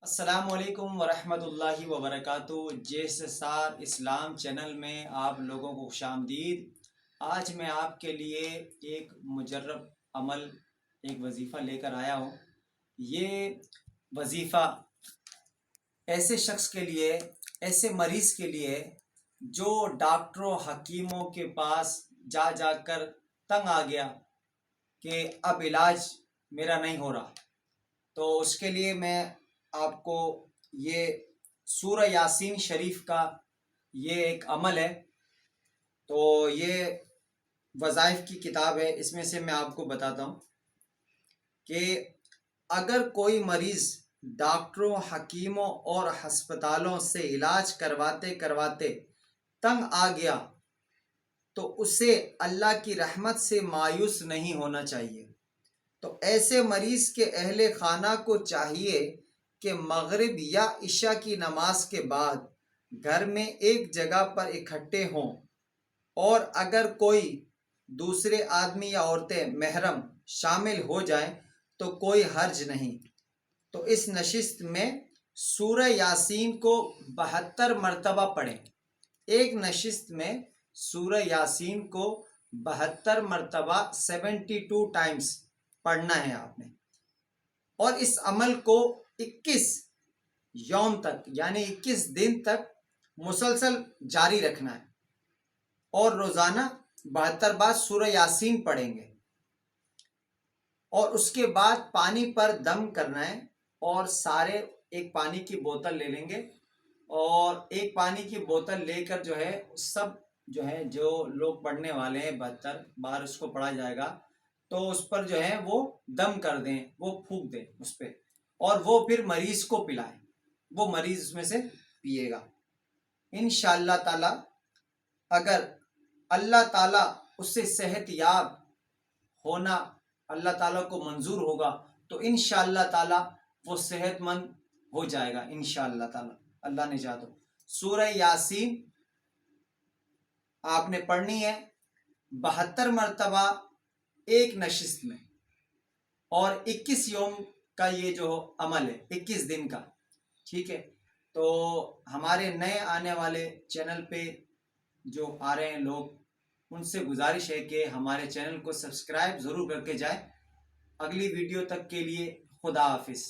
السلام علیکم ورحمۃ اللہ وبرکاتہ۔ جیسے سار اسلام چینل میں آپ لوگوں کو خوش آمدید۔ آج میں آپ کے لیے ایک مجرب عمل، ایک وظیفہ لے کر آیا ہوں۔ یہ وظیفہ ایسے شخص کے لیے، ایسے مریض کے لیے جو ڈاکٹروں حکیموں کے پاس جا جا کر تنگ آ گیا کہ اب علاج میرا نہیں ہو رہا، تو اس کے لیے میں آپ کو یہ سورہ یاسین شریف کا یہ ایک عمل ہے۔ تو یہ وظائف کی کتاب ہے، اس میں سے میں آپ کو بتاتا ہوں کہ اگر کوئی مریض ڈاکٹروں حکیموں اور ہسپتالوں سے علاج کرواتے کرواتے تنگ آ گیا تو اسے اللہ کی رحمت سے مایوس نہیں ہونا چاہیے۔ تو ایسے مریض کے اہل خانہ کو چاہیے کہ مغرب یا عشاء کی نماز کے بعد گھر میں ایک جگہ پر اکٹھے ہوں، اور اگر کوئی دوسرے آدمی یا عورتیں محرم شامل ہو جائیں تو کوئی حرج نہیں۔ تو اس نشست میں سورہ یاسین کو 72 مرتبہ پڑھیں۔ ایک نشست میں سورہ یاسین کو 72 مرتبہ 72 ٹائمز پڑھنا ہے آپ نے، اور اس عمل کو 21 یوم تک یعنی 21 دن تک مسلسل جاری رکھنا ہے، اور روزانہ 72 بار سورہ یاسین پڑھیں گے، اور اس کے بعد پانی پر دم کرنا ہے، اور سارے ایک پانی کی بوتل لے لیں گے، اور ایک پانی کی بوتل لے کر جو لوگ پڑھنے والے ہیں 72 بار اس کو پڑھا جائے گا، تو اس پر وہ دم کر دیں، وہ پھونک دیں اس پہ، اور وہ پھر مریض کو پلائیں، وہ مریض اس میں سے پیے گا انشاءاللہ تعالی۔ اگر اللہ تعالی اس سے صحت یاب ہونا اللہ تعالیٰ کو منظور ہوگا تو انشاءاللہ تعالی وہ صحت مند ہو جائے گا انشاءاللہ تعالی، اللہ نے چاہا تو۔ سورہ یاسین آپ نے پڑھنی ہے 72 مرتبہ ایک نشست میں، اور 21 یوم کا یہ جو عمل ہے 21 دن کا، ٹھیک ہے۔ تو ہمارے نئے آنے والے چینل پہ جو آ رہے ہیں لوگ، ان سے گزارش ہے کہ ہمارے چینل کو سبسکرائب ضرور کر کے جائیں۔ اگلی ویڈیو تک کے لیے خدا حافظ۔